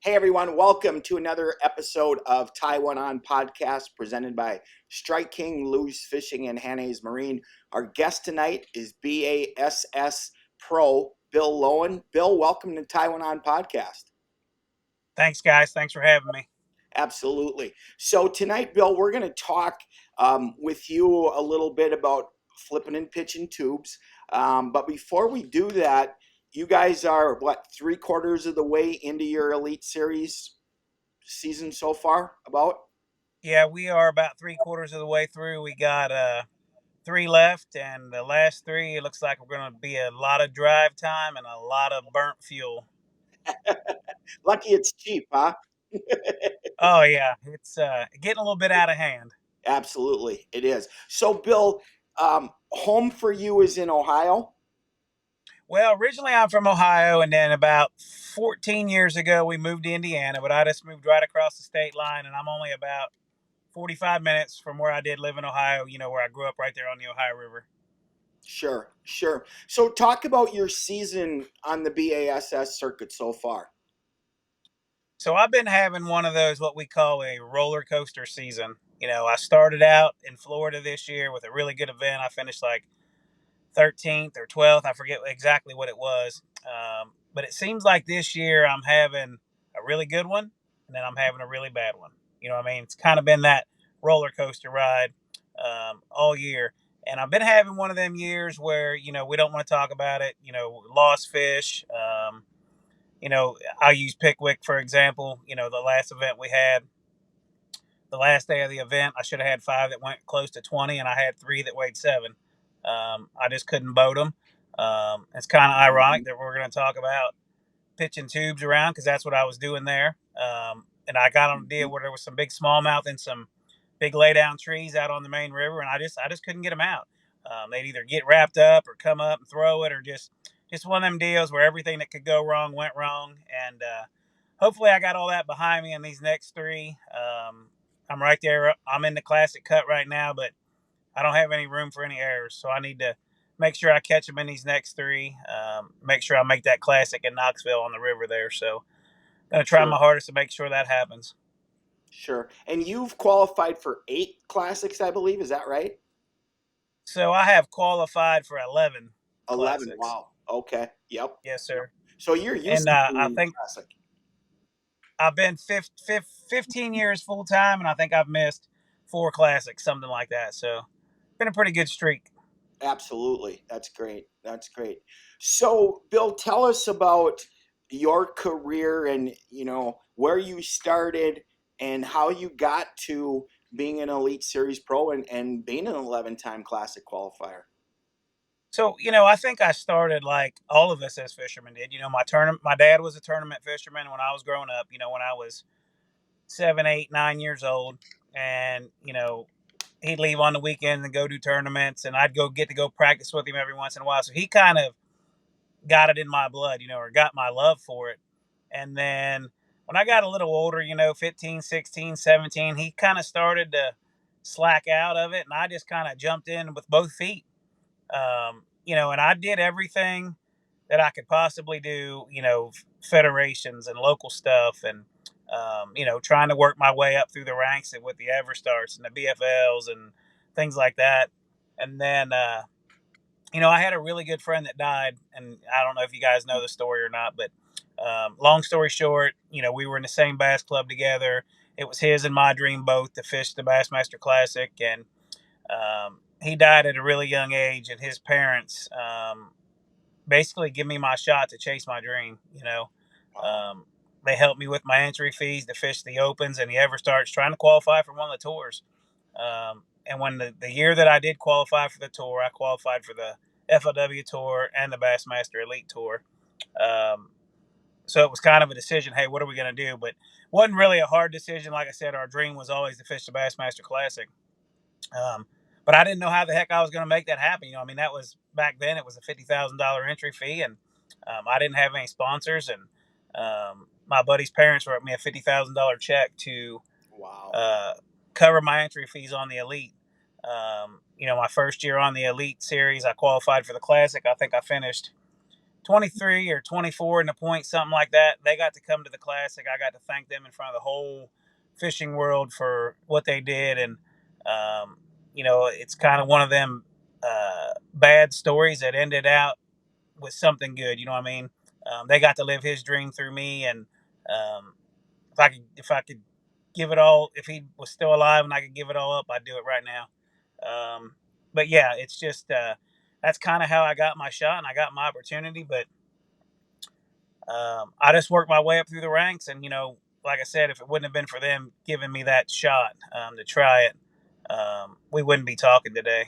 Hey everyone, welcome to another episode of Taiwan On Podcast presented by Strike King, Lou's Fishing, and Hannay's Marine. Our guest tonight is B.A.S.S Pro, Bill Lowen. Bill, welcome to Taiwan On Podcast. Thanks, guys. Thanks for having me. Absolutely. So tonight, Bill, we're going to talk with you a little bit about flipping and pitching tubes. But before we do that, you guys are, what, 3/4 of the way into your Elite Series season so far, about? Yeah, we are about 3/4 of the way through. We got three left, and the last three, it looks like we're going to be a lot of drive time and a lot of burnt fuel. Lucky it's cheap, huh? Oh yeah, it's getting a little bit out of hand. Absolutely, it is. So, Bill, home for you is in Ohio. Well, originally I'm from Ohio, and then about 14 years ago we moved to Indiana. But I just moved right across the state line, and I'm only about 45 minutes from where I did live in Ohio. Where I grew up, right there on the Ohio River. Sure, sure. So, talk about your season on the BASS circuit so far. So I've been having one of those what we call a roller coaster season. I started out in Florida this year with a really good event. I finished like 13th or 12th. I forget exactly what it was. But it seems like this year I'm having a really good one and then I'm having a really bad one. You know what I mean? It's kind of been that roller coaster ride all year. And I've been having one of them years where, we don't want to talk about it, lost fish. I'll use Pickwick for example. The last event we had, the last day of the event, I should have had five that went close to 20, and I had three that weighed 7. I just couldn't boat them. It's kind of ironic that we're going to talk about pitching tubes around because that's what I was doing there. And I got on a deal where there was some big smallmouth and some big lay down trees out on the main river, and I just couldn't get them out. They'd either get wrapped up or come up and throw it, or just one of them deals where everything that could go wrong went wrong. And hopefully, I got all that behind me in these next three. I'm right there. I'm in the classic cut right now, but I don't have any room for any errors, so I need to make sure I catch them in these next three. Make sure I make that classic in Knoxville on the river there. So, gonna try Sure, my hardest to make sure that happens. sure. And you've qualified for 8 classics, I believe. Is that right? So I have qualified for 11 11. classics. Wow. Okay. Yep. Yes, Yep. sir. So you're used And to I doing think classic. I've been 15 years full time, and I think I've missed 4 classics, something like that. So, been a pretty good streak. Absolutely. That's great. That's great. So, Bill, tell us about your career and, where you started and how you got to being an Elite Series Pro and being an 11-time Classic qualifier. So, I think I started like all of us as fishermen did. My dad was a tournament fisherman when I was growing up. When I was 7, 8, 9 years old, and he'd leave on the weekends and go do tournaments, and I'd get to go practice with him every once in a while. So he kind of got it in my blood, or got my love for it. And then when I got a little older, 15, 16, 17, he kind of started to slack out of it, and I just kind of jumped in with both feet. And I did everything that I could possibly do, federations and local stuff, and trying to work my way up through the ranks with the Everstarts and the BFLs and things like that. And then, I had a really good friend that died, and I don't know if you guys know the story or not, but long story short, we were in the same bass club together. It was his and my dream boat to fish the Bassmaster Classic, and he died at a really young age, and his parents basically give me my shot to chase my dream. Wow. Um, they helped me with my entry fees to fish the opens and the ever starts, trying to qualify for one of the tours. And when the year that I did qualify for the tour, I qualified for the FLW tour and the Bassmaster Elite tour. Um, so it was kind of a decision. Hey, what are we going to do? But wasn't really a hard decision. Like I said, our dream was always to fish the Bassmaster Classic. Um, but I didn't know how the heck I was going to make that happen. That was back then. It was a $50,000 entry fee, and I didn't have any sponsors. And my buddy's parents wrote me a $50,000 check to Wow. uh, cover my entry fees on the Elite. My first year on the Elite series, I qualified for the Classic. I think I finished 23 or 24 in the point, something like that. They got to come to the Classic. I got to thank them in front of the whole fishing world for what they did. And, it's kind of one of them bad stories that ended out with something good. You know what I mean? They got to live his dream through me. And um, if I could give it all, if he was still alive and I could give it all up, I'd do it right now. But yeah, it's just that's kind of how I got my shot and I got my opportunity. But I just worked my way up through the ranks, and like I said, if it wouldn't have been for them giving me that shot to try it, we wouldn't be talking today.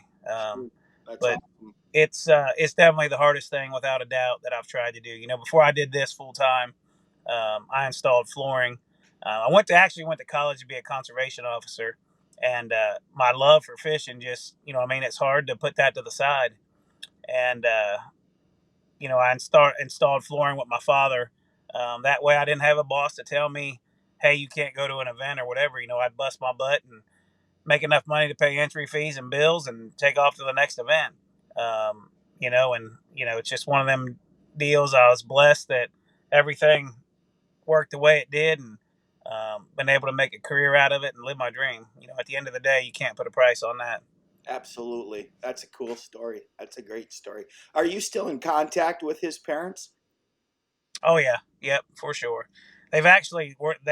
That's But awesome. it's definitely the hardest thing, without a doubt, that I've tried to do. Before I did this full time, I installed flooring. I went to college to be a conservation officer, and my love for fishing just, it's hard to put that to the side. And I installed flooring with my father. That way, I didn't have a boss to tell me, "Hey, you can't go to an event or whatever." I'd bust my butt and make enough money to pay entry fees and bills and take off to the next event. It's just one of them deals. I was blessed that everything worked the way it did, and been able to make a career out of it and live my dream. At the end of the day, you can't put a price on that. Absolutely. That's a cool story. That's a great story. Are you still in contact with his parents? Oh yeah, yep, for sure. They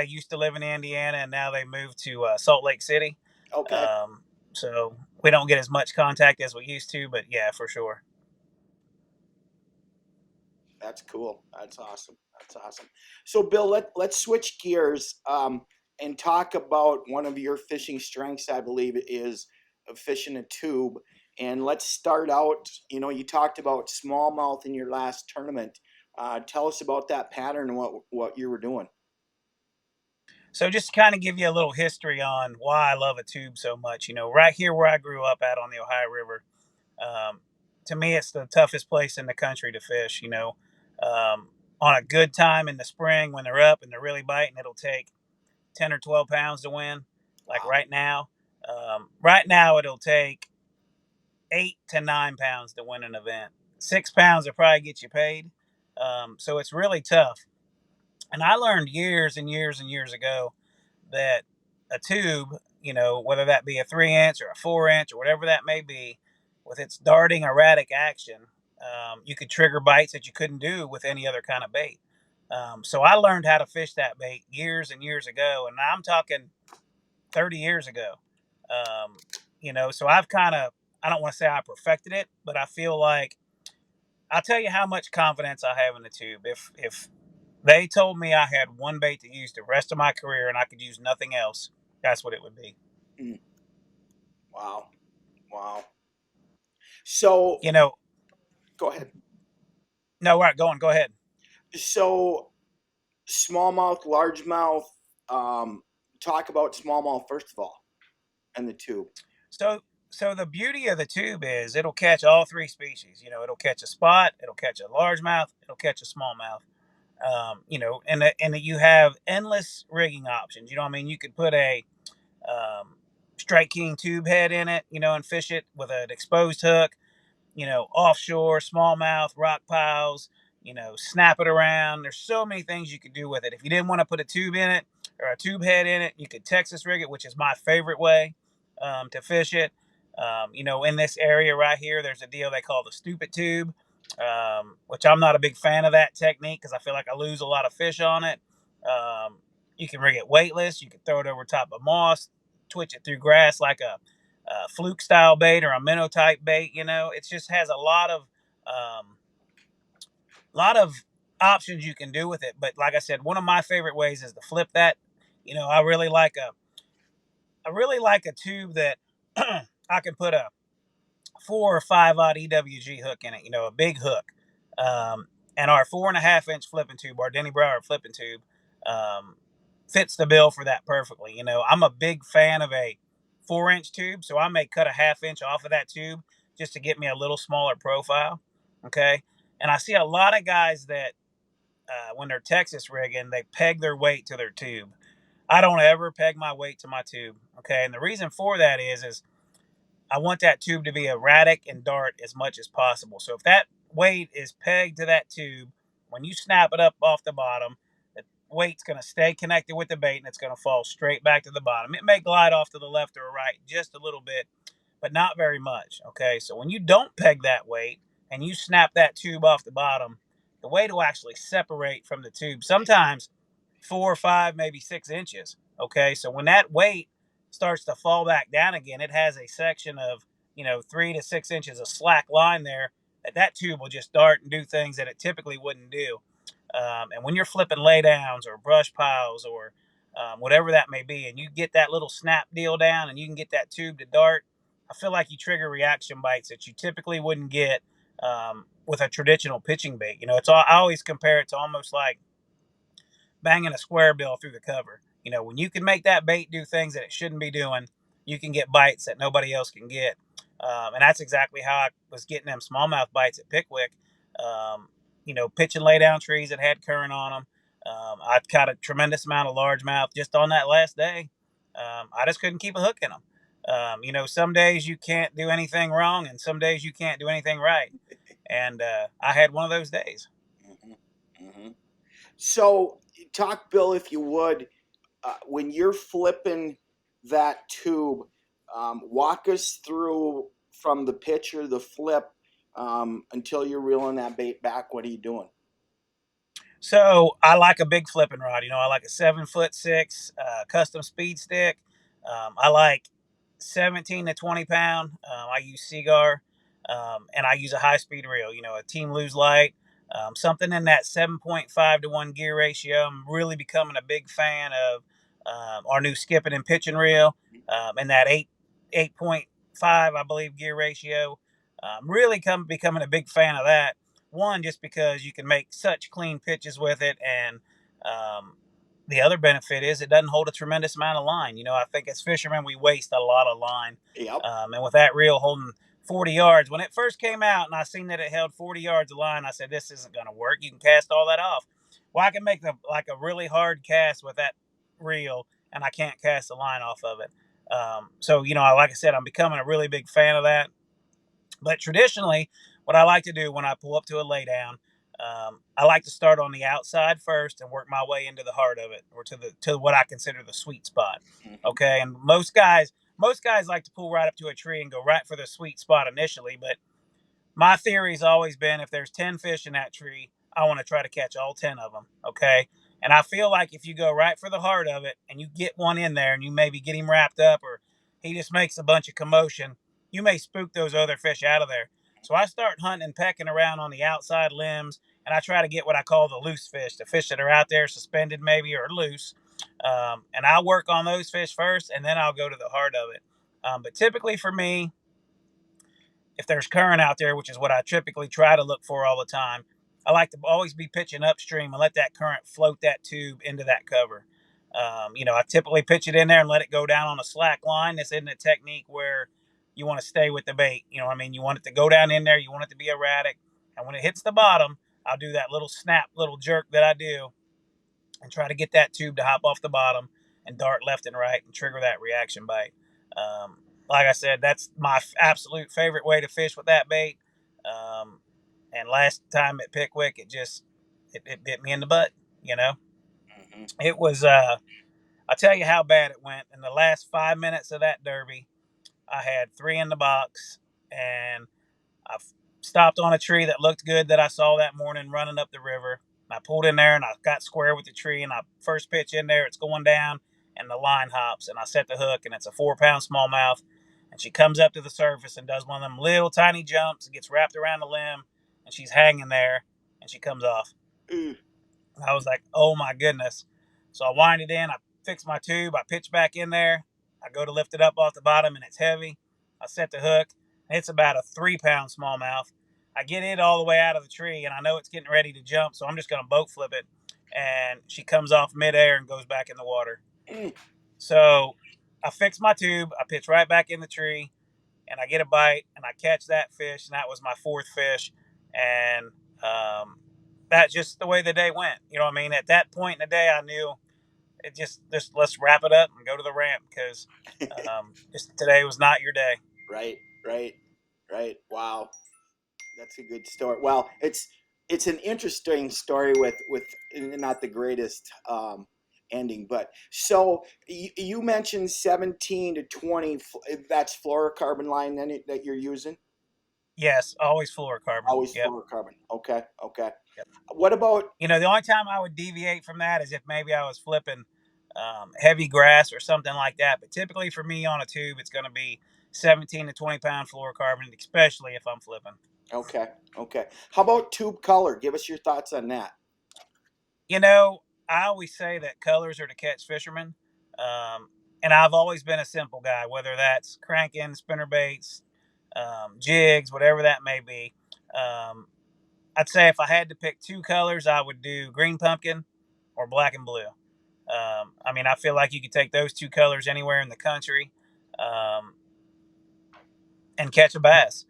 used to live in Indiana, and now they moved to Salt Lake City. Okay. Um, so we don't get as much contact as we used to, but yeah, for sure. That's cool. That's awesome. That's awesome. So, Bill, let's switch gears and talk about one of your fishing strengths. I believe is fishing a tube. And let's start out. You talked about smallmouth in your last tournament. Tell us about that pattern and what you were doing. So just to kind of give you a little history on why I love a tube so much, right here where I grew up at on the Ohio River, um, to me it's the toughest place in the country to fish. On a good time in the spring when they're up and they're really biting, it'll take 10 or 12 pounds to win. Like Wow. right now it'll take 8 to 9 pounds to win an event. 6 pounds will probably get you paid. So it's really tough. And I learned years and years and years ago that a tube, whether that be a 3 inch or a 4 inch or whatever that may be, with its darting erratic action, you could trigger bites that you couldn't do with any other kind of bait. So I learned how to fish that bait years and years ago, and I'm talking 30 years ago. So I don't want to say I perfected it, but I feel like I'll tell you how much confidence I have in the tube. If they told me I had one bait to use the rest of my career and I could use nothing else, that's what it would be. Mm, wow. Wow. So, You know, go ahead. no, right, go ahead. So, smallmouth, largemouth. Um, talk about smallmouth first of all, and the tube. So, so the beauty of the tube is it'll catch all three species. It'll catch a spot, it'll catch a largemouth, it'll catch a smallmouth. And that you have endless rigging options. You know what I mean? You could put a Strike King tube head in it, and fish it with an exposed hook, offshore, smallmouth, rock piles, snap it around. There's so many things you could do with it. If you didn't want to put a tube in it or a tube head in it, you could Texas rig it, which is my favorite way to fish it. In this area right here, there's a deal they call the stupid tube, which I'm not a big fan of that technique because I feel like I lose a lot of fish on it. Um, you can rig it weightless. You can throw it over top of moss, twitch it through grass like a fluke style bait or a minnow type bait. It just has a lot of options you can do with it. But like I said, one of my favorite ways is to flip that. I really like a tube that I can put a 4 or 5 odd EWG hook in it. A big hook. Um, and our 4.5 inch flipping tube, our Denny Broward flipping tube, um, fits the bill for that perfectly. I'm a big fan of a 4 inch tube, so I may cut a half inch off of that tube just to get me a little smaller profile. Okay. And I see a lot of guys that when they're Texas rigging, they peg their weight to their tube. I don't ever peg my weight to my tube. Okay. And the reason for that is I want that tube to be erratic and dart as much as possible. So if that weight is pegged to that tube, when you snap it up off the bottom, the weight's going to stay connected with the bait and it's going to fall straight back to the bottom. It may glide off to the left or right just a little bit, but not very much. Okay, so when you don't peg that weight and you snap that tube off the bottom, the weight will actually separate from the tube, sometimes 4 or 5, maybe 6 inches. Okay, so when that weight starts to fall back down again, it has a section of 3 to 6 inches of slack line there that tube will just dart and do things that it typically wouldn't do. And when you're flipping laydowns or brush piles or whatever that may be, and you get that little snap deal down and you can get that tube to dart, I feel like you trigger reaction bites that you typically wouldn't get with a traditional pitching bait. I always compare it to almost like banging a square bill through the cover. When you can make that bait do things that it shouldn't be doing, you can get bites that nobody else can get. And that's exactly how I was getting them smallmouth bites at Pickwick. Pitching lay down trees that had current on them. I caught a tremendous amount of largemouth just on that last day. I just couldn't keep a hook in them. Some days you can't do anything wrong, and some days you can't do anything right. And I had one of those days. Mm-hmm. Mm-hmm. So, talk, Bill, if you would, when you're flipping that tube, walk us through from the pitch or the flip until you're reeling that bait back. What are you doing? So I like a big flipping rod. I like a 7'6" custom speed stick. I like 17 to 20 pound. I use Cigar, and I use a high speed reel. A Team Lose Light, something in that 7.5 to 1 gear ratio. I'm really becoming a big fan of our new skipping and pitching reel, and that 8.5, I believe, gear ratio. Really becoming a big fan of that. One, just because you can make such clean pitches with it, and the other benefit is it doesn't hold a tremendous amount of line. I think as fishermen we waste a lot of line, Yep. and with that reel holding 40 yards, when it first came out and I seen that it held 40 yards of line, I said this isn't going to work. You can cast all that off. Well, I can make a really hard cast with that reel, and I can't cast the line off of it. So like I said, I'm becoming a really big fan of that. But traditionally, what I like to do when I pull up to a laydown, I like to start on the outside first and work my way into the heart of it, or to what I consider the sweet spot. Mm-hmm. Okay, and most guys like to pull right up to a tree and go right for the sweet spot initially, but my theory's always been if there's 10 fish in that tree, I want to try to catch all 10 of them. Okay. And I feel like if you go right for the heart of it and you get one in there and you maybe get him wrapped up or he just makes a bunch of commotion, you may spook those other fish out of there. So I start hunting and pecking around on the outside limbs, and I try to get what I call the loose fish, the fish that are out there suspended maybe or loose. And I'll work on those fish first, and then I'll go to the heart of it. But typically for me, if there's current out there, which is what I typically try to look for all the time, I like to always be pitching upstream and let that current float that tube into that cover. I typically pitch it in there and let it go down on a slack line. This isn't a technique where you want to stay with the bait. You know what I mean? You want it to go down in there. You want it to be erratic. And when it hits the bottom, I'll do that little snap, little jerk that I do and try to get that tube to hop off the bottom and dart left and right and trigger that reaction bite. Um, like I said, that's my absolute favorite way to fish with that bait. Um, and last time at Pickwick, it bit me in the butt. You know, Mm-hmm. it was. I'll tell you how bad it went. In the last 5 minutes of that derby, I had three in the box, and I stopped on a tree that looked good that I saw that morning running up the river. And I pulled in there and I got square with the tree, and I first pitch in there, it's going down, and the line hops, and I set the hook, and it's a 4 pound smallmouth. And she comes up to the surface and does one of them little tiny jumps, and gets wrapped around the limb, and she's hanging there, and she comes off. Mm. I was like, oh my goodness. So I wind it in, I fix my tube, I pitch back in there, I go to lift it up off the bottom, and it's heavy. I set the hook. It's about a 3 pound smallmouth. I get it all the way out of the tree, and I know it's getting ready to jump, so I'm just going to boat flip it. And she comes off midair and goes back in the water. Mm. So I fix my tube, I pitch right back in the tree, and I get a bite, and I catch that fish, and that was my fourth fish. And that's just the way the day went. You know what I mean? At that point in the day, I knew it just let's wrap it up and go to the ramp because just today was not your day. Right, right, right. Wow. That's a good story. Well, it's an interesting story with not the greatest ending, but so you mentioned 17 to 20. That's fluorocarbon line then that you're using. Yes, always fluorocarbon. Always Yep. fluorocarbon. Okay, okay. Yep. What about The only time I would deviate from that is if maybe I was flipping heavy grass or something like that. But typically for me on a tube, it's going to be 17 to 20 pound fluorocarbon, especially if I'm flipping. okay, okay. How about tube color? Give us your thoughts on that. You know, I always say that colors are to catch fishermen. Um, and I've always been a simple guy, whether that's cranking, spinner baits, jigs, whatever that may be. Um, I'd say if I had to pick two colors, I would do green pumpkin or black and blue. I mean, I feel like you could take those two colors anywhere in the country um, and catch a bass.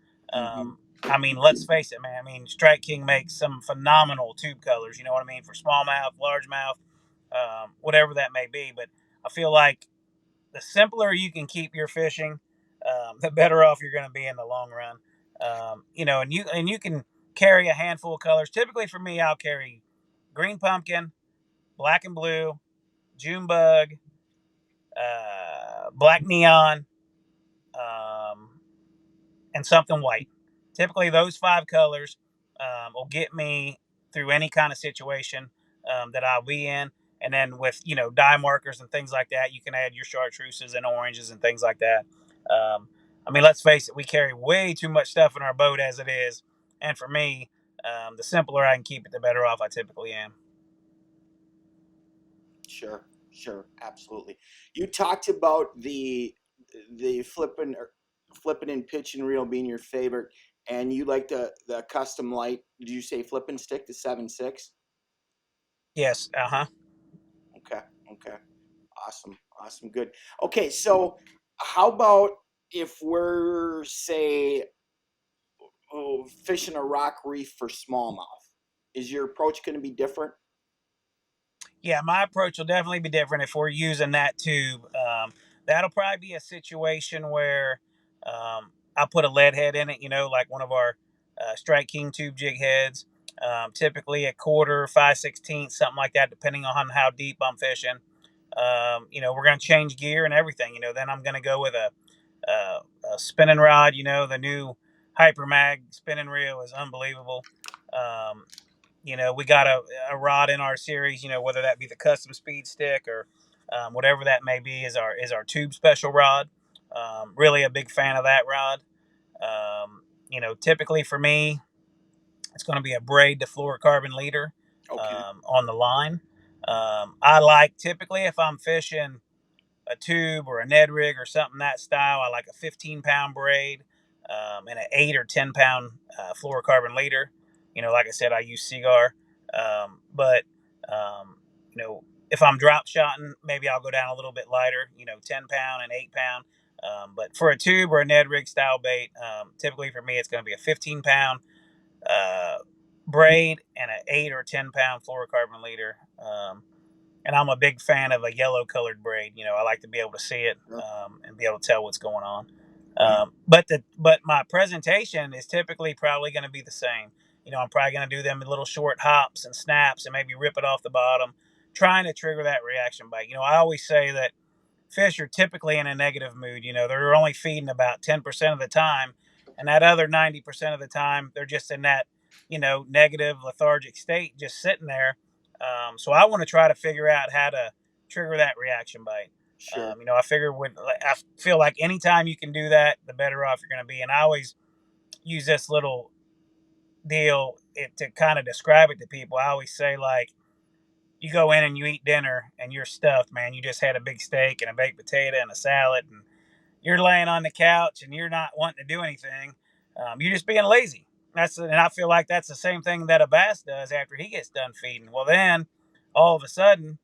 Hmm. I mean, let's face it, man. I mean, Strike King makes some phenomenal tube colors. You know what I mean, for smallmouth, largemouth, whatever that may be. But I feel like the simpler you can keep your fishing, the better off you're going to be in the long run. And you can carry a handful of colors. Typically, for me, I'll carry green pumpkin, black and blue, June bug, black neon, um, and something white. Typically, those five colors will get me through any kind of situation that I'll be in. And then with dye markers and things like that, you can add your chartreuses and oranges and things like that. I mean, let's face it, we carry way too much stuff in our boat as it is. And for me, the simpler I can keep it, the better off I typically am. Sure, sure, absolutely. You talked about the flipping and pitching reel being your favorite, and you like the custom light. Did you say flipping stick, the 7.6? Yes. Uh huh. Okay, okay, awesome, awesome, good. Okay, so how about if we're say fishing a rock reef for smallmouth? Is your approach going to be different? Yeah, my approach will definitely be different if we're using that tube. That'll probably be a situation where I put a lead head in it, like one of our Strike King tube jig heads. Typically a quarter, 5/16, something like that, depending on how deep I'm fishing. We're going to change gear and everything. Then I'm going to go with a spinning rod. The new Hyper Mag spinning reel is unbelievable. Um, we got a rod in our series, whether that be the custom speed stick or whatever that may be, is our tube special rod. Really a big fan of that rod. Typically for me, it's going to be a braid to fluorocarbon leader Okay, on the line. I like typically if I'm fishing a tube or a Ned rig or something that style. I like a 15-pound braid and an 8 or 10 pound fluorocarbon leader. Like I said, I use Cigar, but um, if I'm drop shotting, maybe I'll go down a little bit lighter. 10 pound and 8 pound. But for a tube or a Ned rig style bait, typically for me, it's going to be a 15-pound uh, braid and an 8 or 10 pound fluorocarbon leader. And I'm a big fan of a yellow colored braid. I like to be able to see it sure. and be able to tell what's going on. Yeah, But my presentation is typically probably going to be the same. I'm probably going to do them in little short hops and snaps and maybe rip it off the bottom, trying to trigger that reaction bite. I always say that fish are typically in a negative mood. They're only feeding about 10% of the time, and that other 90% of the time, they're just in that, negative, lethargic state, just sitting there. So I want to try to figure out how to trigger that reaction bite. sure. I feel like anytime you can do that, the better off you're going to be. And I always use this little deal to kind of describe it to people. I always say, like, you go in and you eat dinner and you're stuffed, man. You just had a big steak and a baked potato and a salad, and you're laying on the couch and you're not wanting to do anything. You're just being lazy. And I feel like that's the same thing that a bass does after he gets done feeding. Well, then all of a sudden,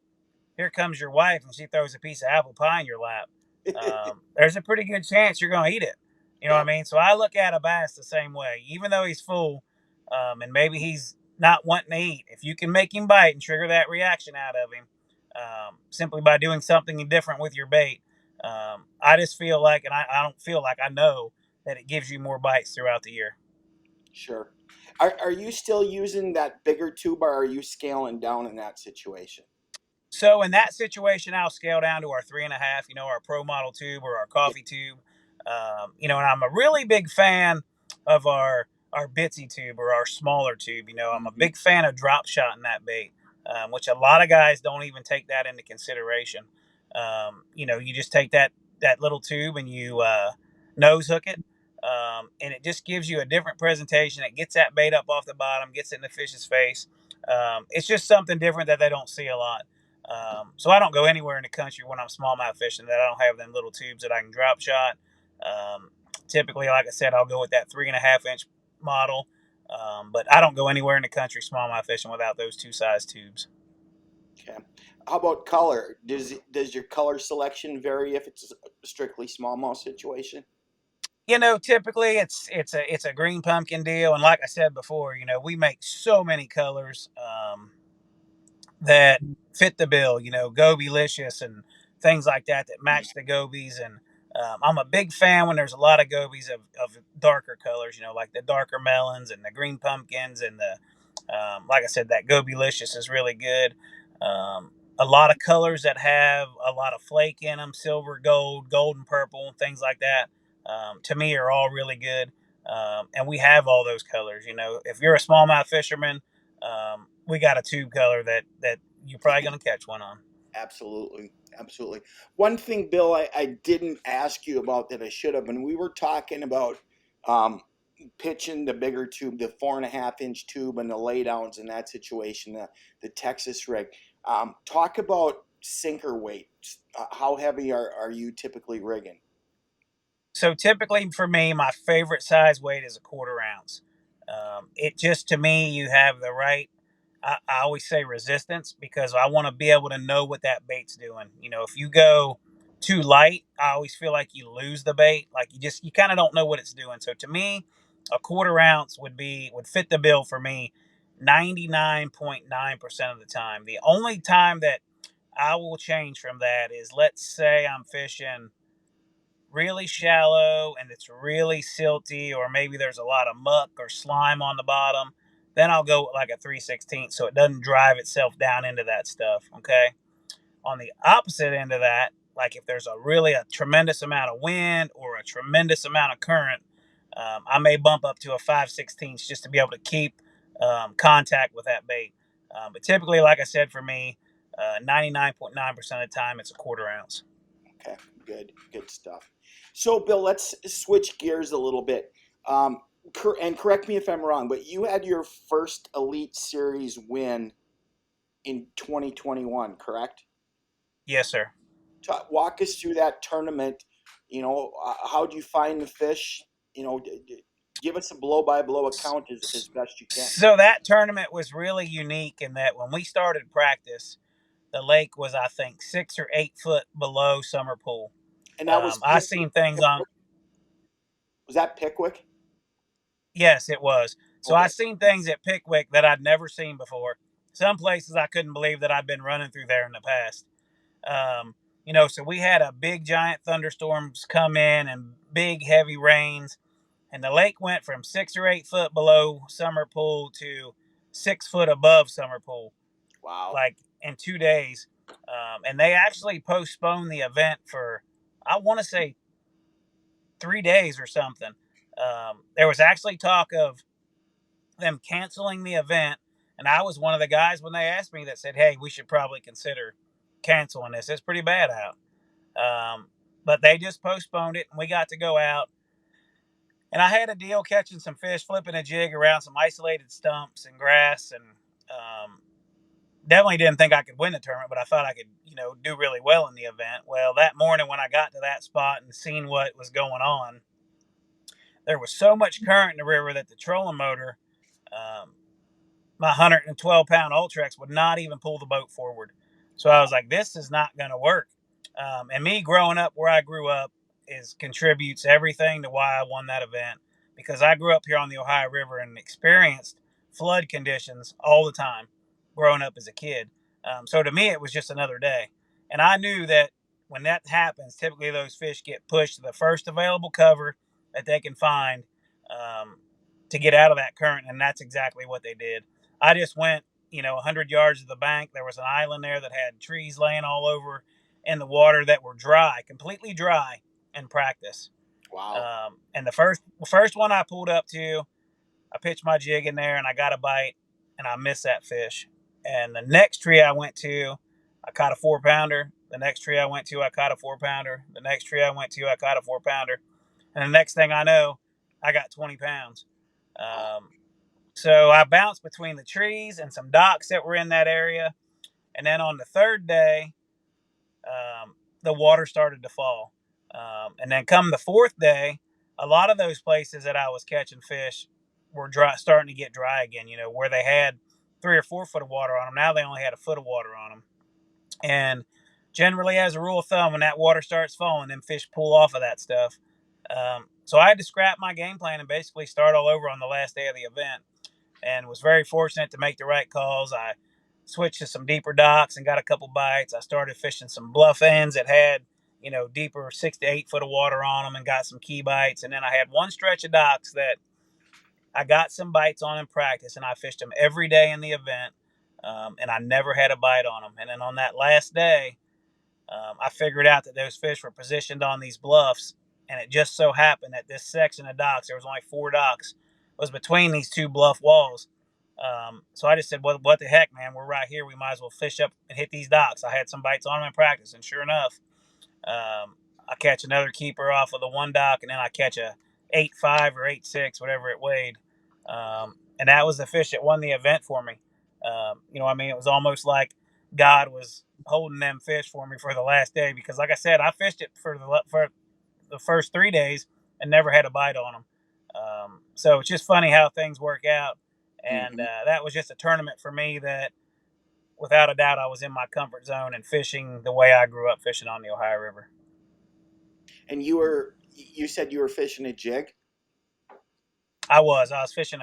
here comes your wife and she throws a piece of apple pie in your lap. There's a pretty good chance you're going to eat it. You know what I Yep, mean? So I look at a bass the same way. Even though he's full and maybe he's not wanting to eat, if you can make him bite and trigger that reaction out of him simply by doing something different with your bait, I just feel like, and I don't feel like, I know that it gives you more bites throughout the year. Sure. Are you still using that bigger tube, or are you scaling down in that situation? So in that situation, I'll scale down to our 3.5, our pro model tube or our Yeah. coffee tube. And I'm a really big fan of our bitsy tube or our smaller tube. I'm a Mhm. big fan of drop shot in that bait, which a lot of guys don't even take that into consideration. You just take that little tube and you nose hook it. And it just gives you a different presentation. It gets that bait up off the bottom, gets it in the fish's face. It's just something different that they don't see a lot. So I don't go anywhere in the country when I'm smallmouth fishing that I don't have them little tubes that I can drop shot. Um, Typically, like I said, I'll go with that 3.5 inch model. But I don't go anywhere in the country smallmouth fishing without those two size tubes. Okay. How about color? Does your color selection vary if it's a strictly smallmouth situation? Typically it's a green pumpkin deal, and like I said before, we make so many colors. That fit the bill, Goby-licious and things like that match the gobies. And I'm a big fan when there's a lot of gobies of darker colors, like the darker melons and the green pumpkins and like I said, that Goby-licious is really good. A lot of colors that have a lot of flake in them, silver, gold, golden purple, things like that, to me are all really good. And we have all those colors. If you're a smallmouth fisherman, we got a tube color that you're probably going to catch one on. Absolutely. Absolutely. One thing, Bill, I didn't ask you about that I should have, and we were talking about um, pitching the bigger tube, the 4.5 inch tube, and the laydowns in that situation, the Texas rig. Talk about sinker weight. How heavy are you typically rigging? So typically for me, my favorite size weight is a 1/4 ounce. It just, to me, you have the right. I always say resistance because I want to be able to know what that bait's doing. If you go too light, I always feel like you lose the bait. Like you kind of don't know what it's doing. So to me, a 1/4 ounce would fit the bill for me 99.9% of the time. The only time that I will change from that is, let's say I'm fishing really shallow and it's really silty, or maybe there's a lot of muck or slime on the bottom. Then I'll go with like a 3/16 so it doesn't drive itself down into that stuff. Okay. On the opposite end of that, like if there's a tremendous amount of wind or a tremendous amount of current, I may bump up to a 5/16 just to be able to keep contact with that bait. But typically, like I said, for me, 99.9% of the time, it's a 1/4 ounce. Okay, good stuff. So, Bill, let's switch gears a little bit. Um, and correct me if I'm wrong, but you had your first Elite Series win in 2021, correct? Yes, sir. Walk us through that tournament. How'd you find the fish? Give us a blow by blow account as best you can. So that tournament was really unique in that when we started practice, the lake was, I think, 6 or 8 foot below summer pool. And that was I seen things on. Was that Pickwick? Yes, it was. So I Okay. seen things at Pickwick that I'd never seen before. Some places I couldn't believe that I'd been running through there in the past. So we had a big giant thunderstorms come in and big heavy rains, and the lake went from 6 or 8 foot below summer pool to 6 foot above summer pool, Wow. like in 2 days. And they actually postponed the event for, I want to say, 3 days or something. There was actually talk of them canceling the event, and I was one of the guys when they asked me that said, "Hey, we should probably consider canceling this. It's pretty bad out." But they just postponed it, and we got to go out. And I had a deal catching some fish, flipping a jig around some isolated stumps and grass, and um, definitely didn't think I could win the tournament, but I thought I could, do really well in the event. Well, that morning when I got to that spot and seen what was going on, there was so much current in the river that the trolling motor, um, my 112-pound Ultrex, would not even pull the boat forward. So I Wow. was like, this is not going to work. And me growing up where I grew up is contributes everything to why I won that event, because I grew up here on the Ohio River and experienced flood conditions all the time growing up as a kid. So to me, it was just another day. And I knew that when that happens, typically those fish get pushed to the first available cover that they can find. Um, to get out of that current, and that's exactly what they did. I just went, 100 yards to the bank. There was an island there that had trees laying all over in the water that were dry, completely dry in practice. Wow. And the first one I pulled up to, I pitched my jig in there and I got a bite and I missed that fish. And the next tree I went to, I caught a 4 pounder. The next tree I went to, I caught a 4 pounder. The next tree I went to, I caught a 4 pounder. And the next thing I know, I got 20 pounds. Wow. So I bounced between the trees and some docks that were in that area. And then on the third day, the water started to fall. And then come the fourth day, a lot of those places that I was catching fish were dry, starting to get dry again. Where they had 3 or 4 foot of water on them, now they only had a foot of water on them. And generally, as a rule of thumb, when that water starts falling, them fish pull off of that stuff. So I had to scrap my game plan and basically start all over on the last day of the event, and was very fortunate to make the right calls. I switched to some deeper docks and got a couple bites. I started fishing some bluff ends that had, deeper 6 to 8 foot of water on them and got some key bites. And then I had one stretch of docks that I got some bites on in practice, and I fished them every day in the event, and I never had a bite on them. And then on that last day, I figured out that those fish were positioned on these bluffs, and it just so happened that this section of docks, there was only 4 docks, was between these two bluff walls. So I just said, what the heck, man? We're right here. We might as well fish up and hit these docks. I had some bites on them in practice, and sure enough, I catch another keeper off of the one dock, and then I catch a 8.5 or 8.6, whatever it weighed. And that was the fish that won the event for me. It was almost like God was holding them fish for me for the last day, because, like I said, I fished it for the first 3 days and never had a bite on them. So it's just funny how things work out. And Hmm. that was just a tournament for me that, without a doubt, I was in my comfort zone and fishing the way I grew up fishing on the Ohio River. And you said you were fishing a jig? I was pitching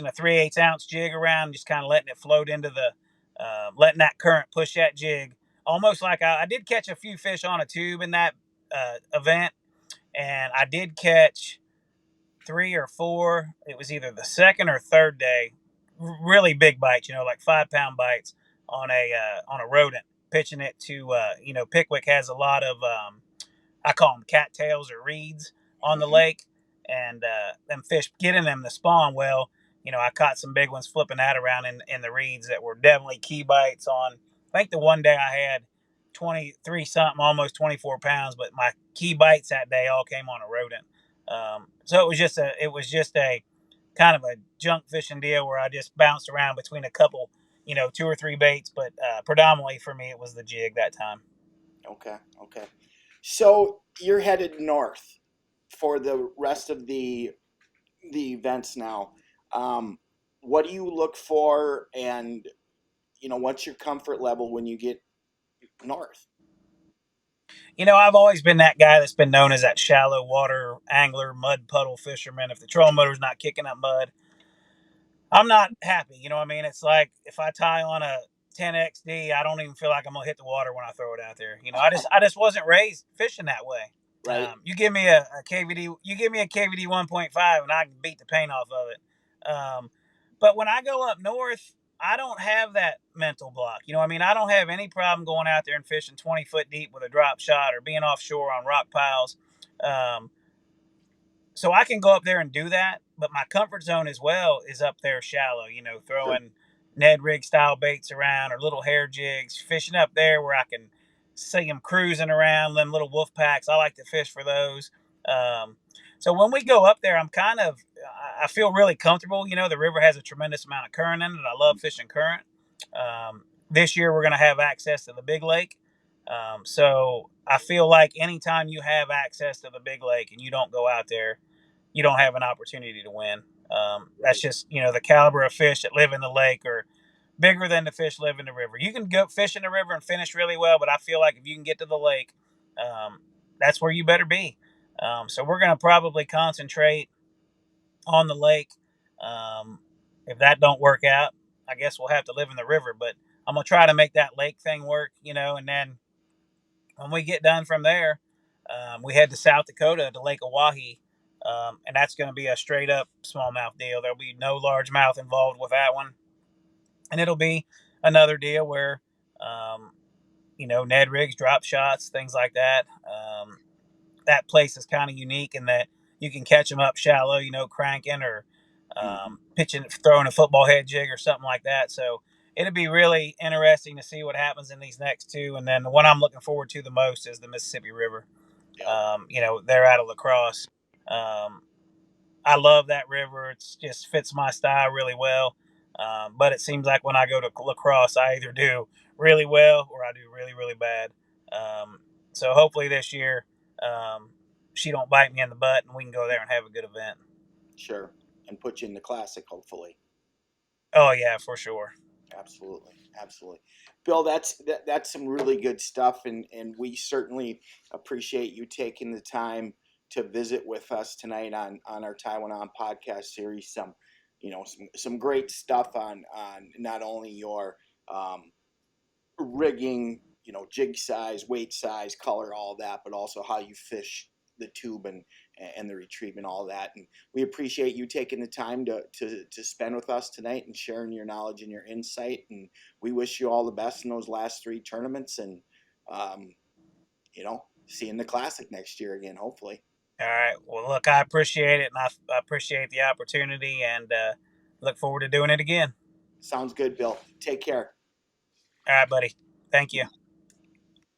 a 3/8 ounce jig around, just kind of letting it float into letting that current push that jig. Almost like I did catch a few fish on a tube in that event, and I did catch 3 or 4. It was either the second or third day. Really big bites, like 5 pound bites on a rodent. Pitching it to Pickwick has a lot of I call them cattails or reeds on the Hmm. lake, and them fish getting them to spawn. Well, I caught some big ones flipping that around in the reeds that were definitely key bites on. I think the one day I had 23 something, almost 24 pounds, but my key bites that day all came on a rodent. So it was just a kind of a junk fishing deal where I just bounced around between a couple, 2 or 3 baits, but predominantly for me it was the jig that time. Okay. Okay. So you're headed north for the rest of the events now. Um, what do you look for, and what's your comfort level when you get north? I've always been that guy that's been known as that shallow water angler, mud puddle fisherman. If the trolling motor's not kicking up mud, I'm not happy. You know what I mean? It's like if I tie on a 10XD, I don't even feel like I'm gonna hit the water when I throw it out there. I just wasn't raised fishing that way. Right. You give me a KVD, you give me a KVD 1.5, and I can beat the paint off of it. But when I go up north, I don't have that mental block. You know what I mean? I don't have any problem going out there and fishing 20 foot deep with a drop shot or being offshore on rock piles. Um, so I can go up there and do that, but my comfort zone as well is up there shallow, Sure. throwing Ned rig style baits around or little hair jigs, fishing up there where I can see them cruising around, them little wolf packs. I like to fish for those. Um, so when we go up there, I feel really comfortable. The river has a tremendous amount of current in it. I love fishing current. This year we're going to have access to the big lake. So I feel like anytime you have access to the big lake and you don't go out there, you don't have an opportunity to win. That's Right. just the caliber of fish that live in the lake are bigger than the fish live in the river. You can go fish in the river and finish really well, but I feel like if you can get to the lake, um, that's where you better be. So we're going to probably concentrate on the lake. Um, if that don't work out, I guess we'll have to live in the river. But I'm gonna try to make that lake thing work, and then when we get done from there, we head to South Dakota to Lake Oahe. and that's going to be a straight up smallmouth deal. There'll be no largemouth involved with that one, and it'll be another deal where, um, Ned rigs, drop shots, things like that. That place is kind of unique in that you can catch them up shallow, cranking or Hmm. pitching, throwing a football head jig or something like that. So it'll be really interesting to see what happens in these next two. And then the one I'm looking forward to the most is the Mississippi River. Yep. They're out of La Crosse. Um, I love that river. It just fits my style really well. But it seems like when I go to La Crosse, I either do really well or I do really, really bad. Um, so hopefully this year, um, she don't bite me in the butt and we can go there and have a good event. Sure. And put you in the classic, hopefully. Oh yeah, for sure. Absolutely, absolutely. Bill, that's some really good stuff, and we certainly appreciate you taking the time to visit with us tonight on our Taiwan podcast series. Some great stuff on not only your um, rigging, jig size, weight size, color, all that, but also how you fish the tube and the retrieve and all that. And we appreciate you taking the time to spend with us tonight and sharing your knowledge and your insight. And we wish you all the best in those last three tournaments and, um, seeing the classic next year again, hopefully. All right. Well, look, I appreciate it, and I appreciate the opportunity, and look forward to doing it again. Sounds good, Bill. Take care. All right, buddy. Thank you.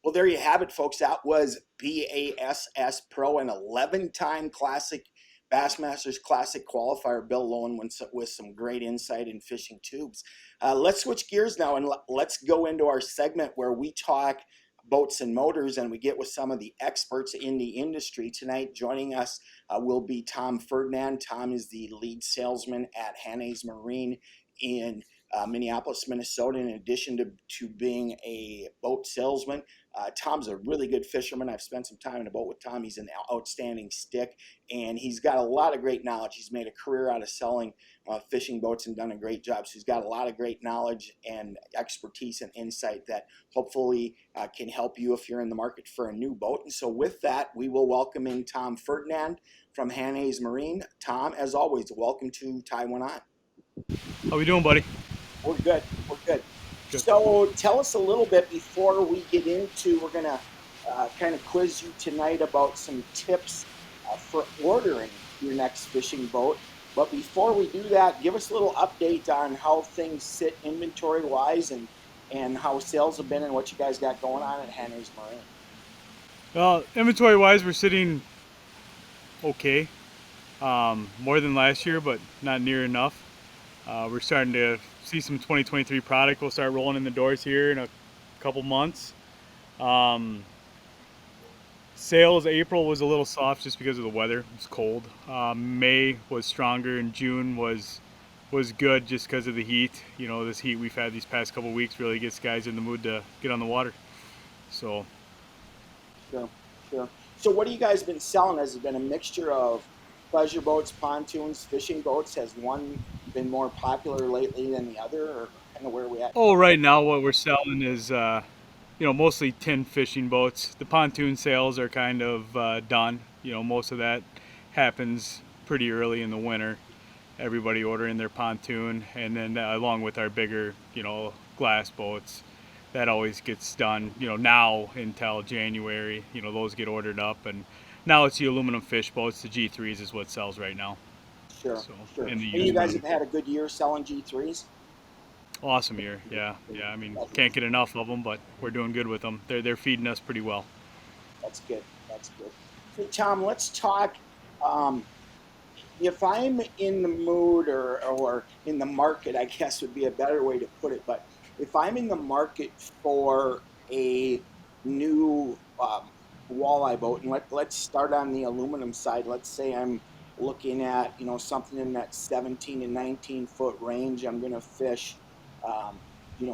Well, there you have it, folks. That was B.A.S.S Pro, an 11-time classic Bassmasters Classic qualifier, Bill Lowen, with some great insight in fishing tubes. Let's switch gears now and let's go into our segment where we talk boats and motors and we get with some of the experts in the industry. Tonight, joining us will be Tom Ferdinandt. Tom is the lead salesman at Hanna's Marine in Minneapolis, Minnesota. In addition to being a boat salesman, Tom's a really good fisherman. I've spent some time in a boat with Tom. He's an outstanding stick, and he's got a lot of great knowledge. He's made a career out of selling fishing boats and done a great job. So he's got a lot of great knowledge and expertise and insight that hopefully can help you if you're in the market for a new boat. And so with that, we will welcome in Tom Ferdinandt from Hanna's Marine. Tom, as always, welcome to Taiwan On. How we doing, buddy? We're good. We're good. Good. So tell us a little bit before we get into, we're going to kind of quiz you tonight about some tips for ordering your next fishing boat. But before we do that, give us a little update on how things sit inventory wise and how sales have been and what you guys got going on at Hanna's Marine. Well, inventory-wise, we're sitting okay. More than last year, but not near enough. We're starting to see some 2023 product. We'll start rolling in the doors here in a couple months. Um, Sales, April was a little soft just because of the weather. It was cold. May was stronger, and June was good just because of the heat. This heat we've had these past couple weeks really gets guys in the mood to get on the water. So Sure, sure. So what have you guys been selling? Has it been a mixture of pleasure boats, pontoons, fishing boats? Has one been more popular lately than the other, or kind of where are we at? Oh, right now what we're selling is, mostly tin fishing boats. The pontoon sales are kind of done. Most of that happens pretty early in the winter. Everybody ordering their pontoon, and then along with our bigger, glass boats, that always gets done. Now until January, those get ordered up, and now it's the aluminum fish boats. The G3s is what sells right now. Sure, So sure. in the And you used guys market. have had a good year selling G3s? Awesome year, yeah, yeah. I mean, can't get enough of them, but we're doing good with them. They're feeding us pretty well. That's good. That's good. Hey, Tom, let's talk. Um, if I'm in the mood or in the market, I guess would be a better way to put it. But if I'm in the market for a new walleye boat, and let's start on the aluminum side. Let's say I'm looking at something in that 17 and 19 foot range. I'm going to fish,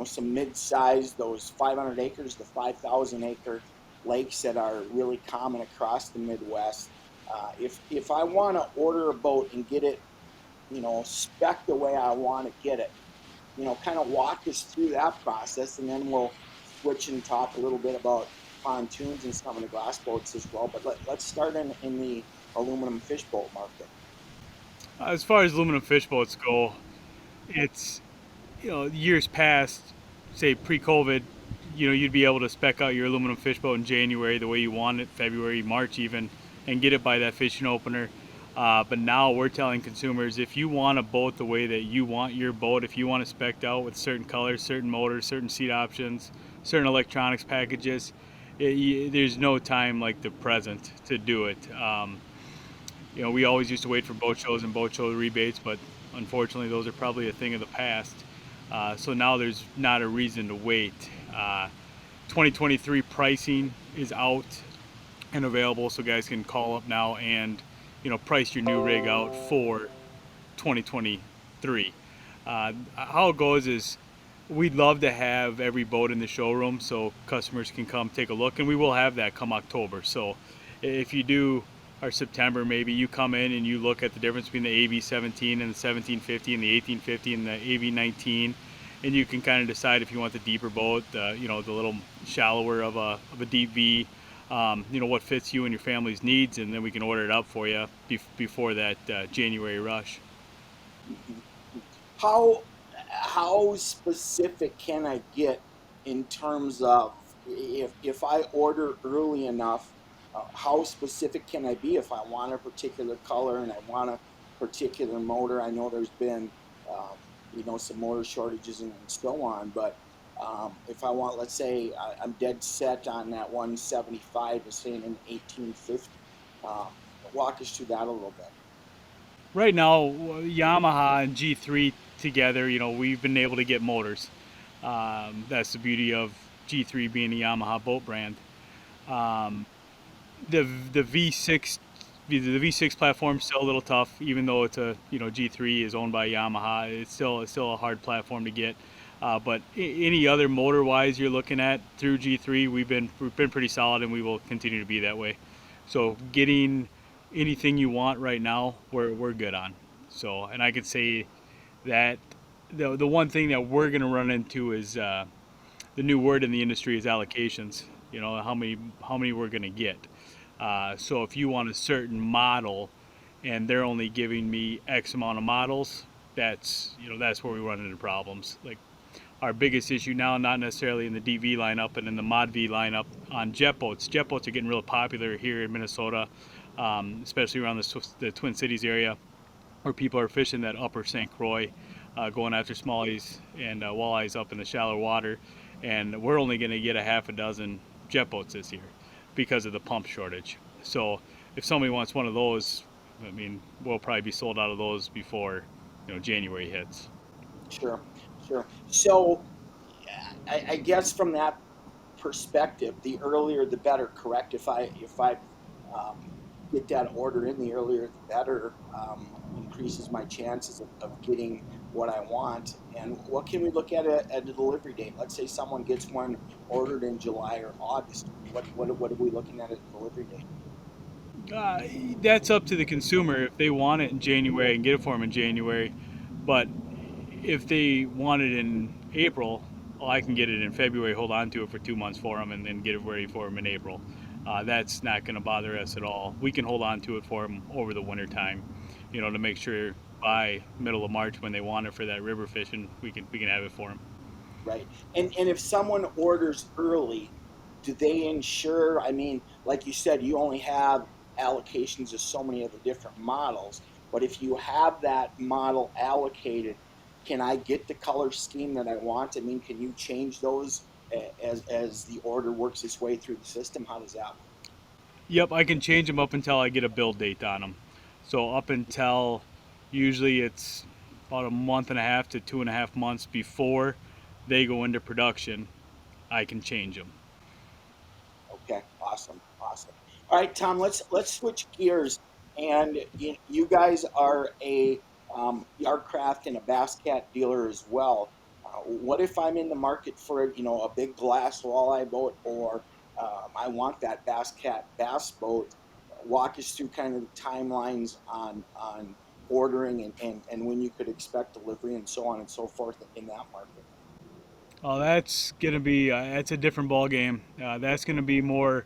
some mid-size, those 500 acres to 5,000 acre lakes that are really common across the Midwest. If I want to order a boat and get it, spec the way I want to get it, kind of walk us through that process, and then we'll switch and talk a little bit about pontoons and some of the glass boats as well. But let's start in the aluminum fish boat market. As far as aluminum fish boats go, it's, years past, say pre-COVID, you'd be able to spec out your aluminum fish boat in January the way you want it, February, March even, and get it by that fishing opener. But now we're telling consumers, if you want a boat the way that you want your boat, if you want it specced out with certain colors, certain motors, certain seat options, certain electronics packages, there's no time like the present to do it. We always used to wait for boat shows and boat show rebates, but unfortunately, those are probably a thing of the past. So now there's not a reason to wait. 2023 pricing is out and available, so guys can call up now and price your new rig out for 2023. How it goes is we'd love to have every boat in the showroom so customers can come take a look, and we will have that come October. So if you do, or September maybe, you come in and you look at the difference between the AV17 and the 1750 and the 1850 and the AV19, and you can kind of decide if you want the deeper boat, the little shallower of a deep V, what fits you and your family's needs, and then we can order it up for you before that January rush. How how specific can I get in terms of if I order early enough? How specific can I be if I want a particular color and I want a particular motor? I know there's been some motor shortages and so on, but if I want, let's say I'm dead set on that 175 and saying an 1850. Walk us through that a little bit. Right now, Yamaha and G3 together, we've been able to get motors. That's the beauty of G3 being a Yamaha boat brand. Um, the V6 the V6 platform is still a little tough, even though it's a G3 is owned by Yamaha. It's still a hard platform to get. But any other motor wise you're looking at through G3, we've been pretty solid, and we will continue to be that way. So getting anything you want right now, we're good on. So, and I could say that the one thing that we're going to run into is the new word in the industry is allocations. How many we're going to get. So if you want a certain model, and they're only giving me X amount of models, that's where we run into problems. Like our biggest issue now, not necessarily in the DV lineup and in the Mod V lineup, on jet boats. Jet boats are getting real popular here in Minnesota, especially around the Twin Cities area, where people are fishing that upper St. Croix, going after smallies and walleyes up in the shallow water. And we're only going to get a half a dozen jet boats this year because of the pump shortage. So if somebody wants one of those, we'll probably be sold out of those before January hits. Sure, sure. So I guess from that perspective, the earlier the better. Correct? If I get that order in, the earlier the better. Increases my chances of getting what I want. And what can we look at a delivery date? Let's say someone gets one ordered in July or August. What are we looking at a delivery date? Uh, that's up to the consumer. If they want it in January, I can get it for them in January. But if they want it in April, well, I can get it in February, hold on to it for 2 months for them, and then get it ready for them in April. That's not going to bother us at all. We can hold on to it for them over the winter time, to make sure by middle of March when they want it for that river fishing, we can have it for them. Right. And if someone orders early, do they ensure? I mean, like you said, you only have allocations of so many of the different models. But if you have that model allocated, can I get the color scheme that I want? I mean, can you change those as the order works its way through the system? How does that work? Yep, I can change them up until I get a build date on them. So up until usually it's about a month and a half to 2.5 months before they go into production, I can change them. Okay, awesome, awesome. All right, Tom, let's switch gears. And you guys are a Yardcraft and a Bass Cat dealer as well. What if I'm in the market for a big glass walleye boat, or I want that Bass Cat bass boat? Walk us through kind of the timelines on ordering and when you could expect delivery and so on and so forth in that market. Oh, that's gonna be that's a different ball game. That's gonna be more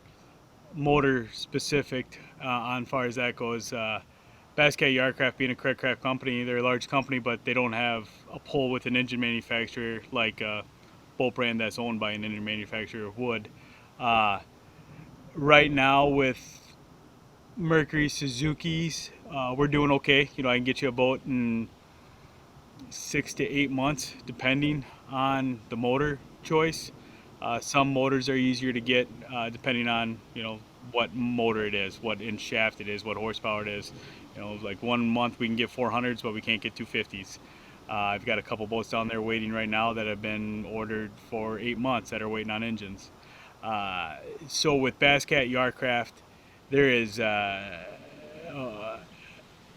motor specific on far as that goes. Basscat Yardcraft being a craft company, they're a large company, but they don't have a pull with an engine manufacturer like a boat brand that's owned by an engine manufacturer would. Uh, right now with Mercury Suzuki's, we're doing okay. You know, I can get you a boat in 6 to 8 months, depending on the motor choice. Some motors are easier to get depending on what motor it is, what inch shaft it is, what horsepower it is. You know, like 1 month we can get 400s, but we can't get 250s. I've got a couple boats down there waiting right now that have been ordered for 8 months that are waiting on engines. Uh, so with Basscat Yardcraft, there is a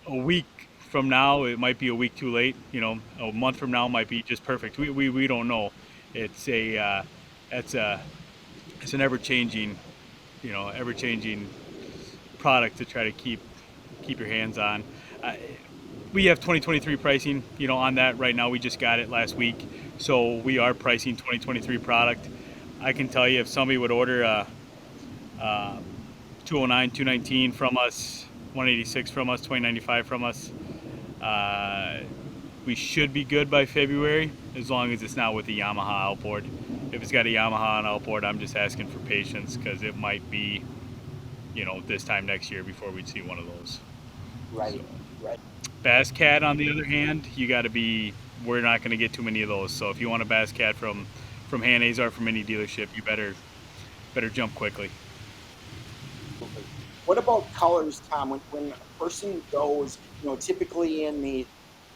week from now it might be a week too late. You know, a month from now might be just perfect. We don't know. It's a that's a it's an ever changing, ever changing product to try to keep your hands on. Uh, we have 2023 pricing, on that right now. We just got it last week, so we are pricing 2023 product. I can tell you if somebody would order a 209, 219 from us, 186 from us, 2095 from us, uh, we should be good by February, as long as it's not with the Yamaha outboard. If it's got a Yamaha on outboard, I'm just asking for patience because it might be, this time next year before we'd see one of those. So, Right, right. Bass Cat, on the other hand, you got to be. We're not going to get too many of those. So if you want a Bass Cat from Hanna's or from any dealership, you better jump quickly. Absolutely. What about colors, Tom? When a person goes, typically in the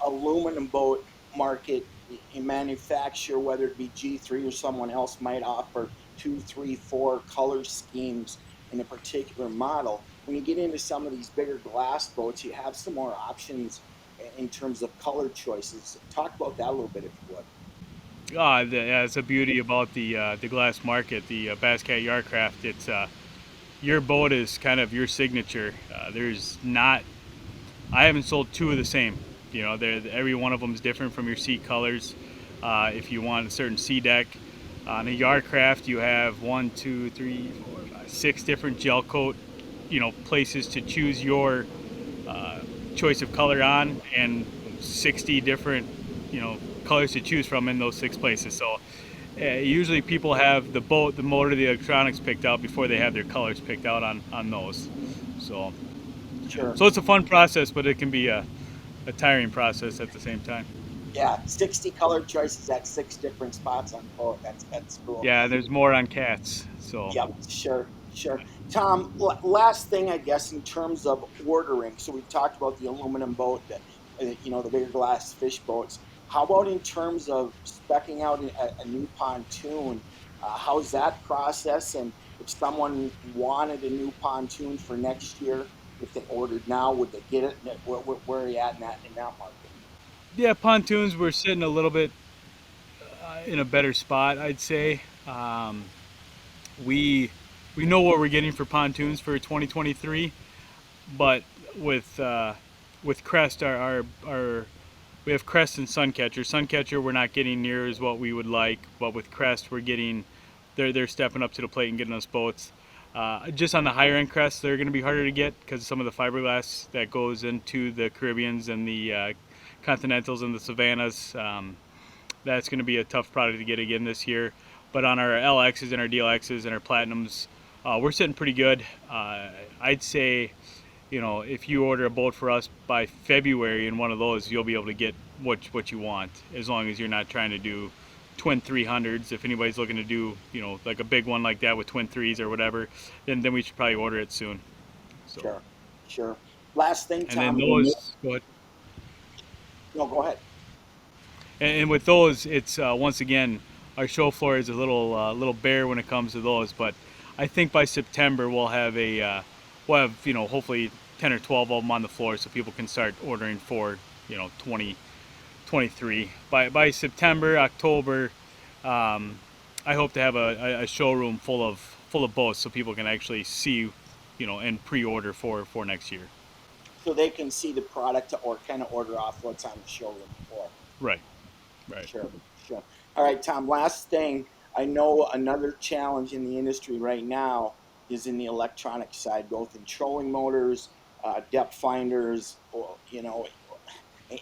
aluminum boat market, a manufacturer, whether it be G3 or someone else, might offer two, three, four color schemes in a particular model. When you get into some of these bigger glass boats, you have some more options in terms of color choices. Talk about that a little bit, if you would. That's a beauty about the glass market, the Bass Cat Yardcraft. It's your boat is kind of your signature. There's not. I haven't sold two of the same. Every one of them is different from your seat colors. If you want a certain sea deck, on a Yardcraft, you have one, two, three, four, five, six different gel coat, places to choose your uh, choice of color on, and 60 different, colors to choose from in those six places. So usually people have the boat, the motor, the electronics picked out before they have their colors picked out on those. So Sure. so it's a fun process, but it can be a tiring process at the same time. Yeah, 60 color choices at six different spots on the boat. That's cool. Yeah, there's more on cats. So Yep, sure, sure. Tom, last thing, I guess, in terms of ordering. So we've talked about the aluminum boat, the bigger glass fish boats. How about in terms of specing out a new pontoon? How's that process? And if someone wanted a new pontoon for next year, if they ordered now, would they get it? Where are you at in that market? yeah, pontoons we're sitting a little bit in a better spot, I'd say. We we know what we're getting for pontoons for 2023, but with uh, with Crest, our we have Crest and Suncatcher. Suncatcher we're not getting near as what we would like, but with Crest we're getting they're stepping up to the plate and getting us boats. Just on the higher end Crests, they're going to be harder to get because of some of the fiberglass that goes into the Caribbeans and the Continentals and the Savannahs. That's going to be a tough product to get again this year. But on our LXs and our DLXs and our Platinums, we're sitting pretty good. I'd say, if you order a boat for us by February in one of those, you'll be able to get what you want, as long as you're not trying to do twin 300s. If anybody's looking to do, like a big one like that with twin threes or whatever, then we should probably order it soon. So, Sure, sure. Last thing, and then Tom. those, go ahead. No, go ahead. And with those, it's once again, our show floor is a little bare when it comes to those. But I think by September we'll have hopefully 10 or 12 of them on the floor, so people can start ordering for 2023. By September, October, I hope to have a showroom full of boats, so people can actually see, and pre-order for next year. So they can see the product or kind of order off what's on the showroom floor. Right, right. Sure, sure. All right, Tom, last thing. I know another challenge in the industry right now is in the electronic side, both in trolling motors, depth finders, or,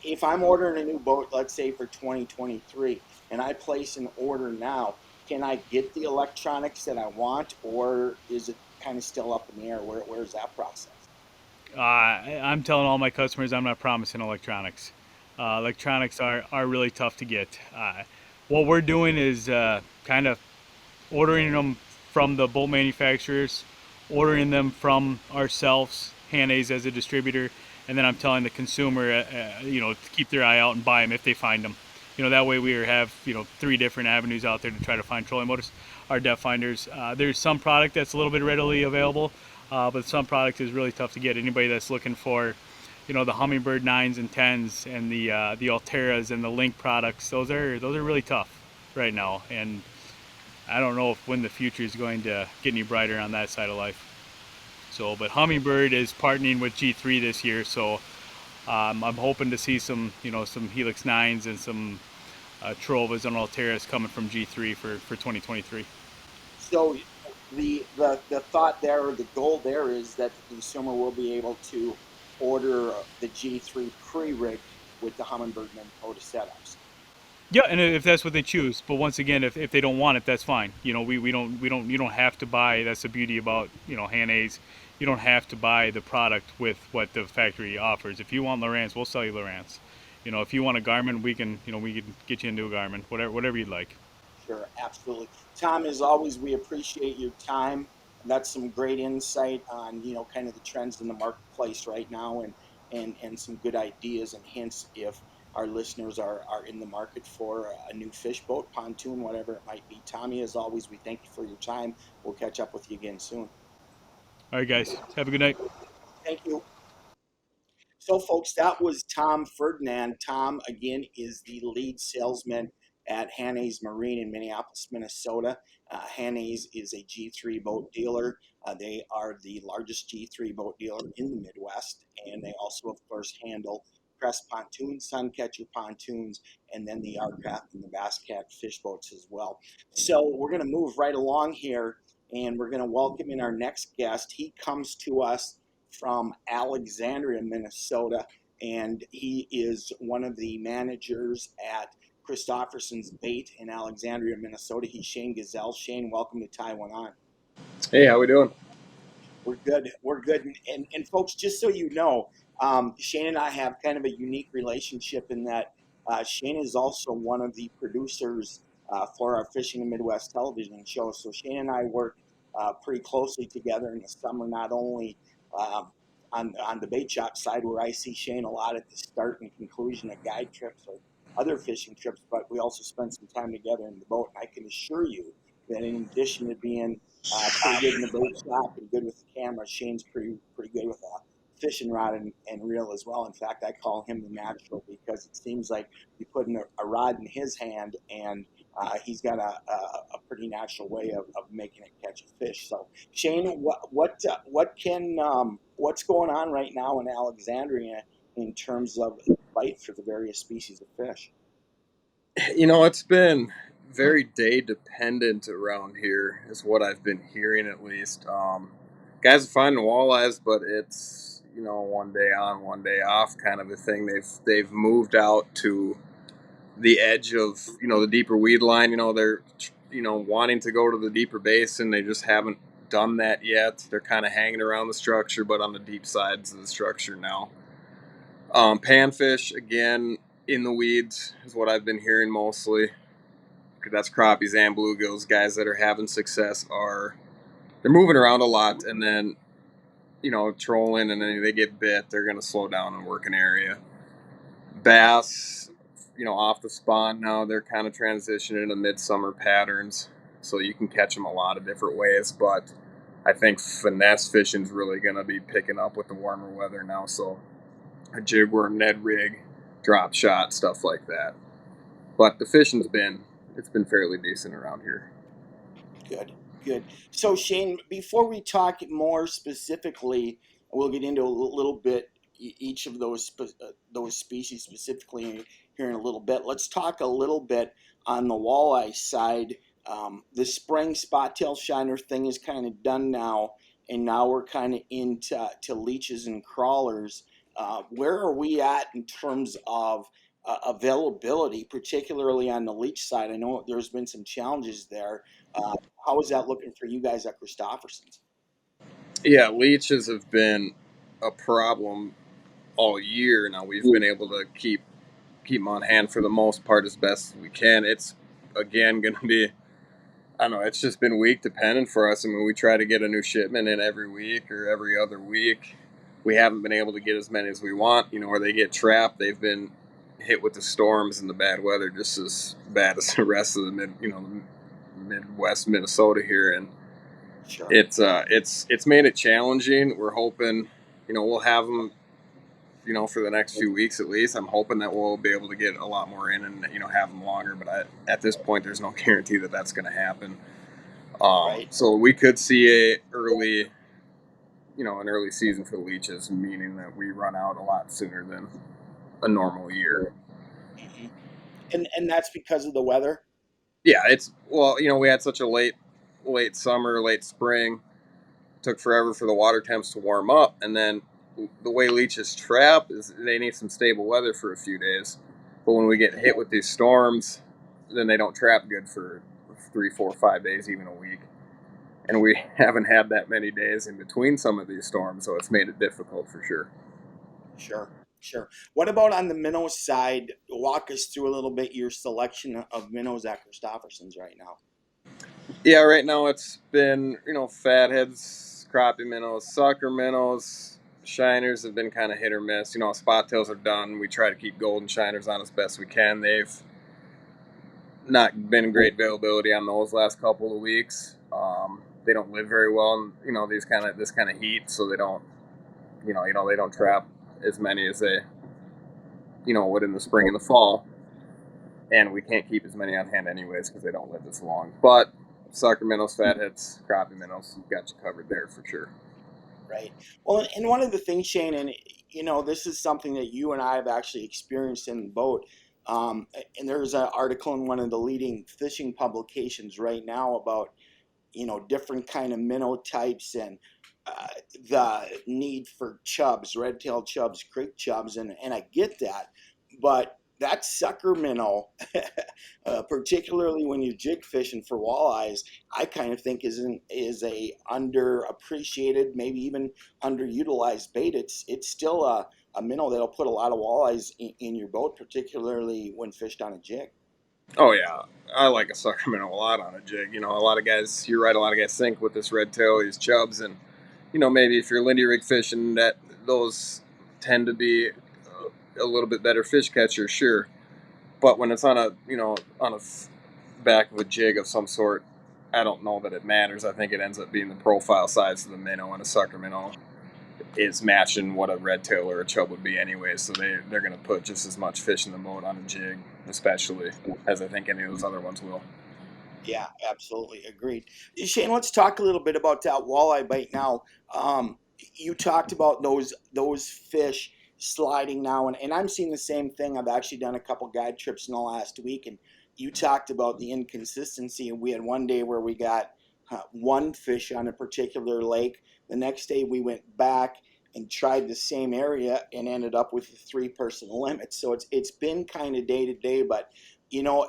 if I'm ordering a new boat, let's say for 2023, and I place an order now, can I get the electronics that I want, or is it kind of still up in the air? Where's that process? I'm telling all my customers I'm not promising electronics. Electronics are really tough to get. What we're doing is kind of ordering them from the bolt manufacturers, ordering them from ourselves, Hanna's as a distributor, and then I'm telling the consumer, to keep their eye out and buy them if they find them. That way we have, 3 different avenues out there to try to find trolling motors, our depth finders. There's some product that's a little bit readily available, but some product is really tough to get. Anybody that's looking for, the Humminbird 9s and 10s and the Alteras and the Link products, those are really tough right now. And I don't know when the future is going to get any brighter on that side of life. So, but Humminbird is partnering with G3 this year, so I'm hoping to see some Helix 9s and some Trovas and Alteras coming from G3 for 2023. So the thought there, or the goal there, is that the consumer will be able to order the G3 pre-rigged with the Humminbird Minn Kota setups. Yeah, and if that's what they choose, but once again, if they don't want it, that's fine. We don't you don't have to buy. That's the beauty about Hanna's. You don't have to buy the product with what the factory offers. If you want Lowrance, we'll sell you Lowrance. If you want a Garmin, we can get you into a Garmin, whatever you'd like. Sure, absolutely. Tom, as always, we appreciate your time. That's some great insight on, kind of the trends in the marketplace right now, and some good ideas and hints if our listeners are in the market for a new fish boat, pontoon, whatever it might be. Tommy, as always, we thank you for your time. We'll catch up with you again soon. All right, guys, have a good night. Thank you. So, folks, that was Tom Ferdinandt. Tom, again, is the lead salesman at Hanna's Marine in Minneapolis, Minnesota. Hanna's is a G3 boat dealer. They are the largest G3 boat dealer in the Midwest, and they also, of course, handle Crest pontoons, Suncatcher pontoons, and then the Arcraft and the Bass Cat fish boats as well. So, we're going to move right along here, and we're going to welcome in our next guest. He comes to us from Alexandria, Minnesota, and he is one of the managers at Christofferson's Bait in Alexandria, Minnesota. He's Shane Gazelle. Shane, welcome to Taiwan On. Hey, how we doing? We're good. We're good. And folks, just so you know, Shane and I have kind of a unique relationship in that Shane is also one of the producers for our Fishing in Midwest television show. So Shane and I work pretty closely together in the summer, not only um, on the bait shop side, where I see Shane a lot at the start and conclusion of guide trips or other fishing trips, but we also spend some time together in the boat. And I can assure you that in addition to being pretty good in the bait shop and good with the camera, Shane's pretty good with a fishing rod and reel as well. In fact, I call him the natural because it seems like you put a rod in his hand and he's got a pretty natural way of making it catch a fish. So Shane, what's going on right now in Alexandria in terms of bite for the various species of fish? It's been very day dependent around here, is what I've been hearing at least. Guys are finding walleyes, but it's one day on, one day off kind of a thing. They've moved out to the edge of the deeper weed line. They're wanting to go to the deeper basin. They just haven't done that yet. They're kind of hanging around the structure, but on the deep sides of the structure now. Panfish, again, in the weeds is what I've been hearing mostly. That's crappies and bluegills. Guys that are having success they're moving around a lot, and then trolling, and then they get bit. They're going to slow down and work an area. Bass, off the spawn now, they're kind of transitioning into midsummer patterns, so you can catch them a lot of different ways. But I think finesse fishing is really going to be picking up with the warmer weather now. So a jig worm, Ned rig, drop shot, stuff like that. But the fishing's it's been fairly decent around here. Good, good. So Shane, before we talk more specifically, we'll get into a little bit each of those species specifically here in a little bit. Let's talk a little bit on the walleye side, the spring spot tail shiner thing is kind of done now, and now we're kind of into leeches and crawlers. Where are we at in terms of availability, particularly on the leech side? I know there's been some challenges there. How is that looking for you guys at Christofferson's? Yeah, leeches have been a problem all year. Now we've been able to keep them on hand for the most part as best as we can. It's again going to be, I don't know, it's just been week dependent for us. I mean, we try to get a new shipment in every week or every other week. We haven't been able to get as many as we want. You know, where they get trapped, they've been hit with the storms and the bad weather just as bad as the rest of the Midwest Minnesota here, and Sure. it's made it challenging. We're hoping, we'll have them, for the next few weeks at least. I'm hoping that we'll be able to get a lot more in and have them longer. But at this point, there's no guarantee that that's going to happen. Right. So we could see an early season for the leeches, meaning that we run out a lot sooner than a normal year. Hmm. And that's because of the weather. Yeah, we had such a late summer, late spring. Took forever for the water temps to warm up, and then the way leeches trap is they need some stable weather for a few days. But when we get hit with these storms, then they don't trap good for 3, 4, 5 days, even a week. And we haven't had that many days in between some of these storms, so it's made it difficult for sure. Sure, sure. What about on the minnow side? Walk us through a little bit your selection of minnows at Christofferson's right now. Yeah, right now it's been, fatheads, crappie minnows, sucker minnows. Shiners have been kind of hit or miss. Spot tails are done. We try to keep golden shiners on as best we can. They've not been great availability on those last couple of weeks. They don't live very well in this kind of heat, so they don't they don't trap as many as they would in the spring and the fall. And we can't keep as many on hand anyways because they don't live this long. But sucker minnows, fatheads, crappie minnows, got you covered there for sure. Right. Well, and one of the things, Shane, and this is something that you and I have actually experienced in the boat. And there's an article in one of the leading fishing publications right now about different kind of minnow types and the need for chubs, red-tailed chubs, creek chubs, and I get that, but that sucker minnow, particularly when you're jig fishing for walleyes, I kind of think is a underappreciated, maybe even underutilized bait. It's still a minnow that'll put a lot of walleyes in your boat, particularly when fished on a jig. Oh yeah, I like a sucker minnow a lot on a jig. A lot of guys, you're right. A lot of guys think with this red tail, these chubs, and maybe if you're lindy rig fishing, that those tend to be a little bit better fish catcher, sure. But when it's on a back of a jig of some sort, I don't know that it matters. I think it ends up being the profile size of the minnow, and a sucker minnow is matching what a red tail or a chub would be anyway. So they're going to put just as much fish in the boat on a jig, especially, as I think any of those other ones will. Yeah, absolutely agreed. Shane, let's talk a little bit about that walleye bite now. You talked about those fish sliding now, and I'm seeing the same thing. I've actually done a couple guide trips in the last week, and you talked about the inconsistency. And we had one day where we got one fish on a particular lake. The next day we went back and tried the same area and ended up with a 3-person limit. So it's been kind of day to day, but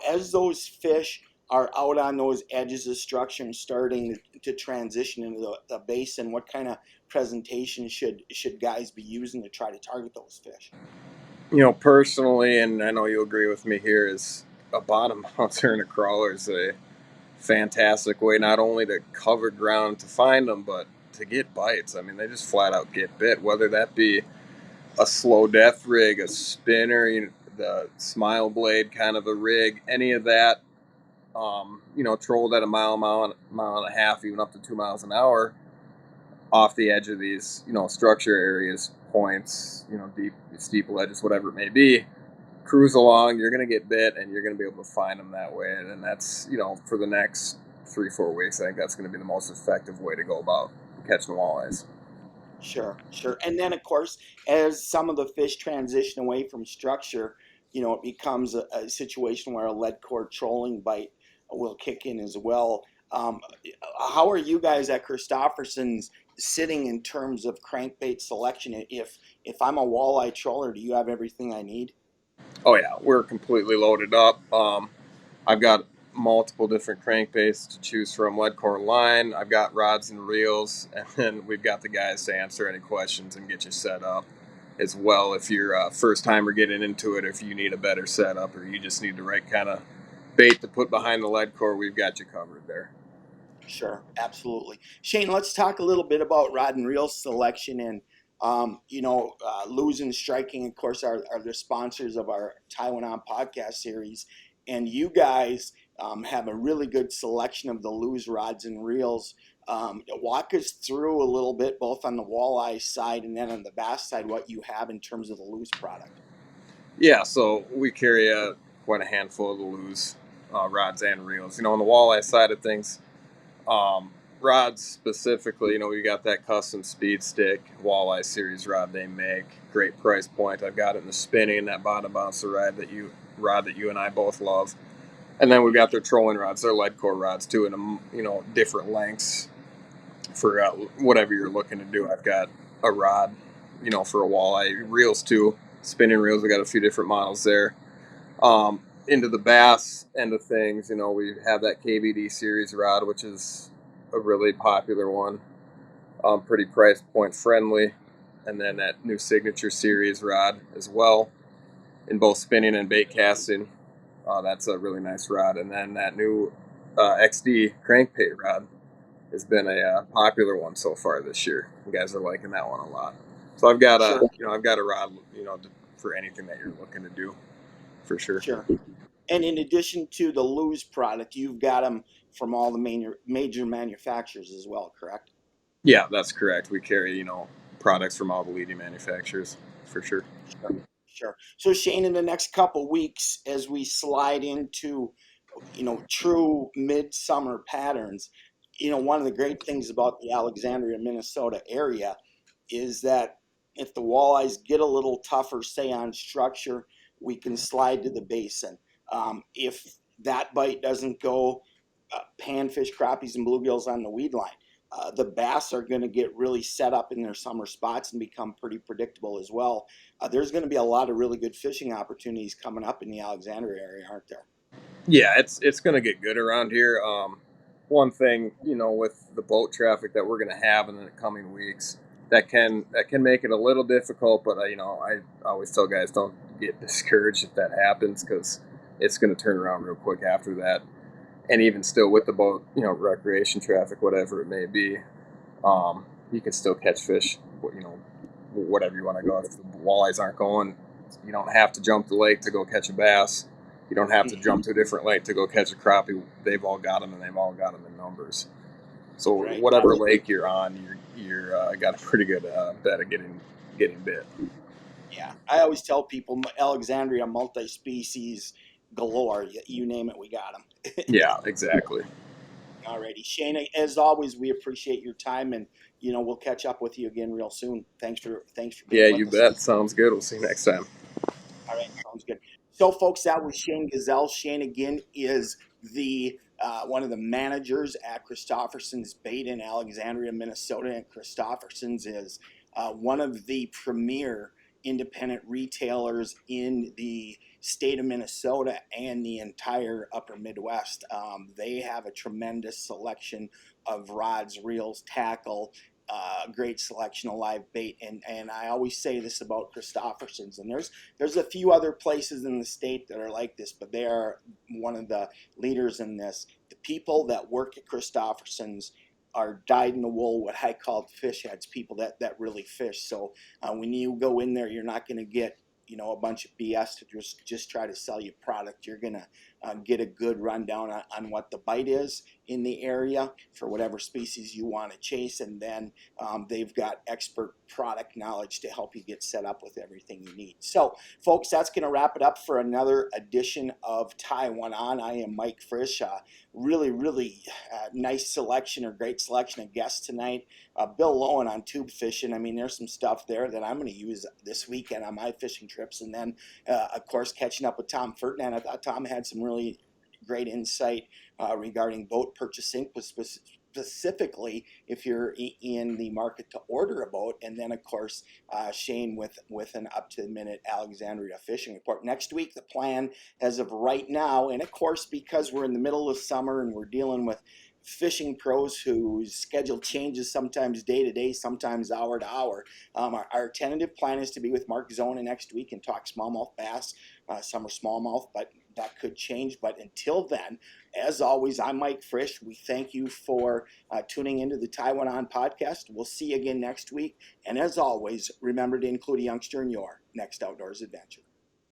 as those fish are out on those edges of structure and starting to transition into the basin, what kind of presentation should guys be using to try to target those fish? Personally, and I know you'll agree with me here, is a bottom bouncer and a crawler is a fantastic way not only to cover ground to find them, but to get bites. I mean, they just flat out get bit, whether that be a slow death rig, a spinner, the smile blade kind of a rig, any of that. Trolled at a mile and a half, even up to 2 miles an hour, off the edge of these, structure areas, points, deep steeple edges, whatever it may be. Cruise along, you're going to get bit, and you're going to be able to find them that way. And that's, for the next 3-4 weeks, I think that's going to be the most effective way to go about catching walleyes. Sure, sure. And then, of course, as some of the fish transition away from structure, it becomes a situation where a lead core trolling bite will kick in as well. Um, how are you guys at Christofferson's sitting in terms of crankbait selection? If I'm a walleye troller, do you have everything I need? Oh yeah, we're completely loaded up. I've got multiple different crankbaits to choose from, lead core line. I've got rods and reels, and then we've got the guys to answer any questions and get you set up as well. If you're a first timer getting into it, if you need a better setup or you just need the right kind of bait to put behind the lead core, we've got you covered there. Sure, absolutely. Shane, let's talk a little bit about rod and reel selection and Lose and Striking, of course, are the sponsors of our Taiwan On podcast series. And you guys have a really good selection of the Lose rods and reels. Walk us through a little bit, both on the walleye side and then on the bass side, what you have in terms of the Lose product. Yeah, so we carry quite a handful of the Lose rods and reels. On the walleye side of things, rods specifically, we got that custom speed stick walleye series rod they make. Great price point. I've got it in the spinning, that bottom bouncer rod that you and I both love. And then we've got their trolling rods, their lead core rods too, in different lengths for whatever you're looking to do. I've got a rod, for a walleye, reels too, spinning reels. We got a few different models there. Into the bass end of things, we have that KVD series rod, which is a really popular one, pretty price point friendly, and then that new signature series rod as well, in both spinning and bait casting. That's a really nice rod, and then that new XD crankbait rod has been a popular one so far this year. You guys are liking that one a lot. So I've got Sure, I've got a rod, for anything that you're looking to do, for sure. sure. And in addition to the Lose product, you've got them from all the major manufacturers as well, correct? Yeah, that's correct. We carry, products from all the leading manufacturers, for sure. Sure. Sure. So Shane, in the next couple weeks, as we slide into, true midsummer patterns, one of the great things about the Alexandria, Minnesota area is that if the walleyes get a little tougher, say on structure, we can slide to the basin. If that bite doesn't go, panfish, crappies, and bluegills on the weed line. The bass are going to get really set up in their summer spots and become pretty predictable as well. There's going to be a lot of really good fishing opportunities coming up in the Alexandria area, aren't there? Yeah, it's going to get good around here. One thing, with the boat traffic that we're going to have in the coming weeks, that can make it a little difficult. But I always tell guys, don't get discouraged if that happens, because it's going to turn around real quick after that. And even still, with the boat, recreation traffic, whatever it may be, you can still catch fish. Whatever you want to go. If the walleyes aren't going, you don't have to jump the lake to go catch a bass. You don't have to jump to a different lake to go catch a crappie. They've all got them, and they've all got them in numbers. So Right. whatever lake you're on, you're got a pretty good bet of getting bit. Yeah. I always tell people Alexandria multi-species galore. You name it, we got them. Yeah, exactly. Alrighty, Shane. As always, we appreciate your time, and we'll catch up with you again real soon. Thanks for Yeah, being you with us. bet. Sounds good. We'll see you next time. All right, sounds good. So, folks, that was Shane Gazelle. Shane again is the one of the managers at Christofferson's Bait in Alexandria, Minnesota. And Christofferson's is one of the premier independent retailers in the state of Minnesota and the entire upper Midwest. They have a tremendous selection of rods, reels, tackle, great selection of live bait, and I always say this about Christofferson's, and there's a few other places in the state that are like this, but they are one of the leaders in this. The people that work at Christofferson's are dyed in the wool, what I call fish heads, people that really fish. So when you go in there, you're not going to get a bunch of BS to just try to sell you product. You're gonna get a good rundown on what the bite is in the area for whatever species you want to chase, and then they've got expert product knowledge to help you get set up with everything you need. So, folks, that's going to wrap it up for another edition of Taiwan On. I am Mike Frisch. Really nice selection, or great selection of guests tonight. Bill Lowen on tube fishing. I mean, there's some stuff there that I'm going to use this weekend on my fishing trips. And then, of course, catching up with Tom Ferdinandt. I thought Tom had some really great insight regarding boat purchasing, specifically if you're in the market to order a boat. And then, of course, Shane with an up-to-the-minute Alexandria fishing report. Next week, the plan as of right now, and of course, because we're in the middle of summer and we're dealing with fishing pros whose schedule changes sometimes day to day, sometimes hour to hour. Our tentative plan is to be with Mark Zona next week and talk smallmouth bass, summer smallmouth, but that could change. But until then, as always, I'm Mike Frisch. We thank you for tuning into the Taiwan On podcast. We'll see you again next week. And as always, remember to include a youngster in your next outdoors adventure.